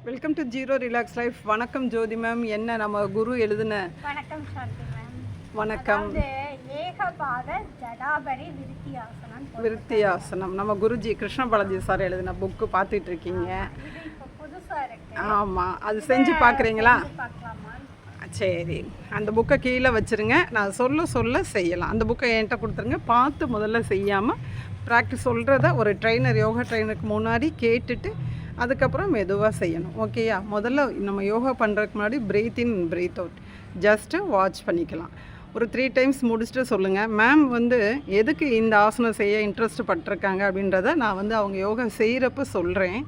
Welcome to zero relax life. வணக்கம் ஜோதி ma'am. என்ன நம்ம குரு எழுதுன வணக்கம் சாந்தி மேம். வணக்கம். ஏகபாத ஜடாபரி விருத்தியாசனம் நம்ம குருஜி கிருஷ்ண பாலாஜி சார் எழுதின புக்கு பார்த்துட்டு இருக்கீங்க. புதுசாக இருக்கு. ஆமாம், அது செஞ்சு பார்க்குறீங்களா? பார்க்கலாமா? சரி, அந்த புக்கை கீழே வச்சுருங்க. நான் சொல்ல செய்யலாம். அந்த புக்கை என்கிட்ட கொடுத்துருங்க. பார்த்து முதல்ல செய்யாமல் ப்ராக்டிஸ் சொல்கிறத ஒரு ட்ரைனர், யோகா ட்ரைனருக்கு முன்னாடி கேட்டுட்டு அதுக்கப்புறம் மெதுவாக செய்யணும். ஓகேயா? முதல்ல நம்ம யோகா பண்ணுறதுக்கு முன்னாடி பிரீத் இன் பிரீத் அவுட் ஜஸ்ட்டு வாட்ச் பண்ணிக்கலாம். ஒரு 3 டைம்ஸ் முடிச்சுட்டு சொல்லுங்கள். மேம் எதுக்கு இந்த ஆசனம் செய்ய இன்ட்ரெஸ்ட் பட்டிருக்காங்க அப்படின்றத நான் அவங்க யோகா செய்கிறப்ப சொல்கிறேன்.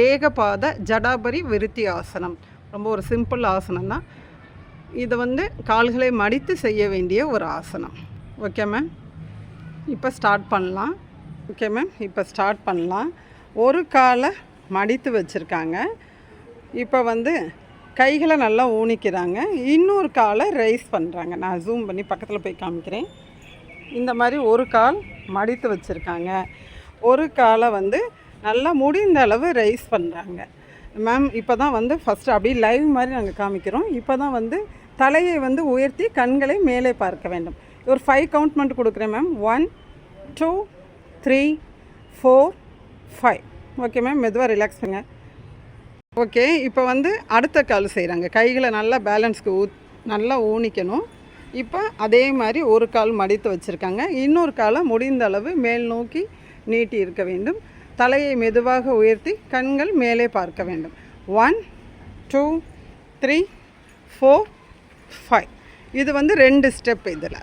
ஏகபாத ஜடாபரி விருத்தி ஆசனம் ரொம்ப ஒரு சிம்பிள் ஆசனம் தான். இது கால்களை மடித்து செய்ய வேண்டிய ஒரு ஆசனம். ஓகே மேம், இப்போ ஸ்டார்ட் பண்ணலாம். ஓகே மேம், இப்போ ஸ்டார்ட் பண்ணலாம். ஒரு காலை மடித்து வச்சுருக்காங்க. இப்போ கைகளை நல்லா ஊனிக்கிறாங்க. இன்னொரு காலை ரைஸ் பண்ணுறாங்க. நான் ஜூம் பண்ணி பக்கத்தில் போய் காமிக்கிறேன். இந்த மாதிரி ஒரு கால் மடித்து வச்சுருக்காங்க. ஒரு காலை நல்லா முடிந்த அளவு ரைஸ் பண்ணுறாங்க. மேம் இப்போ தான் ஃபஸ்ட்டு அப்படியே லைவ் மாதிரி நாங்கள் காமிக்கிறோம். இப்போ தான் தலையை உயர்த்தி கண்களை மேலே பார்க்க வேண்டும். ஒரு 5 கவுண்ட் மட்டும் கொடுக்குறேன் மேம். 1 2 3 4 5. ஓகே மேம், மெதுவாக ரிலாக்ஸ் பண்ணுங்க. ஓகே, இப்போ அடுத்த கால் செய்கிறாங்க. கைகளை நல்லா பேலன்ஸ்க்கு நல்லா ஊனிக்கணும். இப்போ அதே மாதிரி ஒரு கால் மடித்து வச்சுருக்காங்க. இன்னொரு காலை முடிந்த அளவு மேல் நோக்கி நீட்டி இருக்க வேண்டும். தலையை மெதுவாக உயர்த்தி கண்கள் மேலே பார்க்க வேண்டும். 1 2 3 4 5. இது 2 ஸ்டெப் இதில்.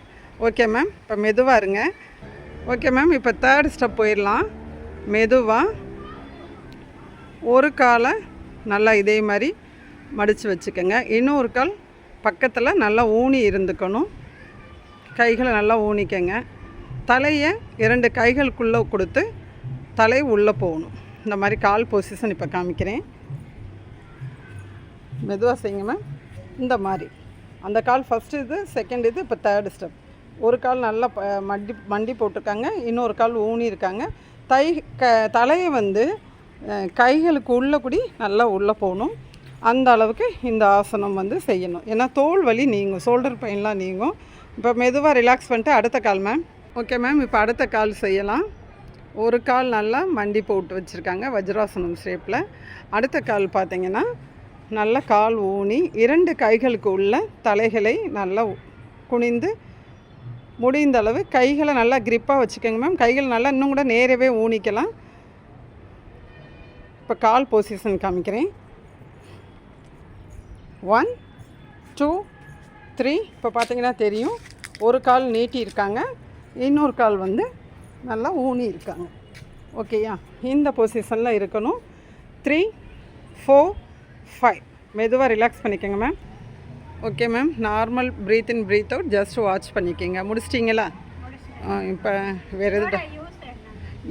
ஓகே மேம், இப்போ மெதுவாக இருங்க. ஓகே மேம், இப்போ 3rd ஸ்டெப் போயிடலாம். மெதுவாக ஒரு காலை நல்லா இதே மாதிரி மடித்து வச்சுக்கோங்க. இன்னொரு கால் பக்கத்தில் நல்லா ஊனி இருந்துக்கணும். கைகளை நல்லா ஊனிக்கங்க. தலையை 2 கைகளுக்குள்ளே கொடுத்து தலை உள்ளே போகணும். இந்த மாதிரி கால் பொசிஷன் இப்போ காமிக்கிறேன். மெதுவாக செய்யுங்க மேம். இந்த மாதிரி அந்த கால் ஃபஸ்ட்டு இது, செகண்ட் இது, இப்போ 3rd ஸ்டெப். ஒரு கால் நல்லா மண்டி போட்டிருக்காங்க. இன்னொரு கால் ஊனி இருக்காங்க. தலையை கைகளுக்கு உள்ளே கூடி நல்லா உள்ளே போகணும். அந்த அளவுக்கு இந்த ஆசனம் செய்யணும். ஏன்னா தோல் வலி நீங்கும், ஷோல்டர் பெயின்லாம் நீங்கும். இப்போ மெதுவாக ரிலாக்ஸ் பண்ணிட்டு அடுத்த கால் மேம். ஓகே மேம், இப்போ அடுத்த கால் செய்யலாம். ஒரு கால் நல்லா மண்டி போட்டு வச்சுருக்காங்க வஜ்ராசனம் ஷேப்பில். அடுத்த கால் பார்த்திங்கன்னா நல்லா கால் ஊனி 2 கைகளுக்கு உள்ள தலைகளை நல்லா குனிந்து முடிந்த அளவு கைகளை நல்லா க்ரிப்பாக வச்சுக்கோங்க மேம். கைகளை நல்லா இன்னும் கூட நேரவே ஊனிக்கலாம். இப்போ கால் பொசிஷன் காமிக்கிறேன். 1 2 3. இப்போ பார்த்தீங்கன்னா தெரியும், ஒரு கால் நீட்டி இருக்காங்க, இன்னொரு கால் நல்லா ஊனி இருக்காங்க. ஓகேயா? இந்த பொசிஷனில் இருக்கணும். 3 4 5. மெதுவாக ரிலாக்ஸ் பண்ணிக்கோங்க ma'am. Okay ma'am, normal breathe in breathe out just watch பண்ணிக்கோங்க. முடிச்சிட்டிங்களா? இப்போ வேறு எது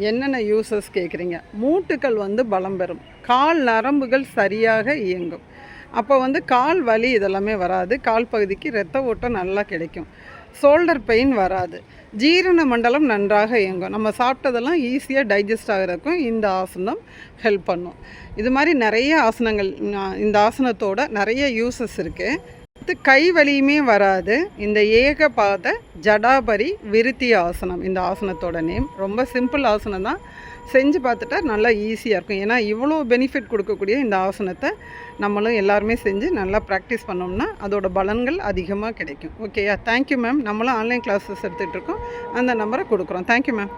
என்னென்ன யூசஸ் கேட்குறீங்க? மூட்டுக்கள் பலம் பெறும். கால் நரம்புகள் சரியாக இயங்கும். அப்போ கால் வலி இதெல்லாமே வராது. கால் பகுதிக்கு இரத்த ஓட்டம் நல்லா கிடைக்கும். ஷோல்டர் பெயின் வராது. ஜீரண மண்டலம் நன்றாக இயங்கும். நம்ம சாப்பிட்டதெல்லாம் ஈஸியாக டைஜஸ்ட் ஆகிறதுக்கும் இந்த ஆசனம் ஹெல்ப் பண்ணும். இது மாதிரி நிறைய ஆசனங்கள், இந்த ஆசனத்தோட நிறைய யூசஸ் இருக்குது. கை வலியுமே வராது. இந்த ஏகபாத ஜடாபரி விருத்தி ஆசனம் இந்த ஆசனத்தோட நேம். ரொம்ப சிம்பிள் ஆசனம் தான். செஞ்சு பார்த்துட்டா நல்லா ஈஸியாக இருக்கும். ஏன்னா இவ்வளோ பெனிஃபிட் கொடுக்கக்கூடிய இந்த ஆசனத்தை நம்மளும் எல்லாருமே செஞ்சு நல்லா ப்ராக்டிஸ் பண்ணோம்னா அதோட பலன்கள் அதிகமாக கிடைக்கும். ஓகேயா? Thank you ma'am. நம்மளும் ஆன்லைன் கிளாஸஸ் எடுத்துகிட்ருக்கோம். அந்த நம்பரை கொடுக்குறோம். Thank you ma'am.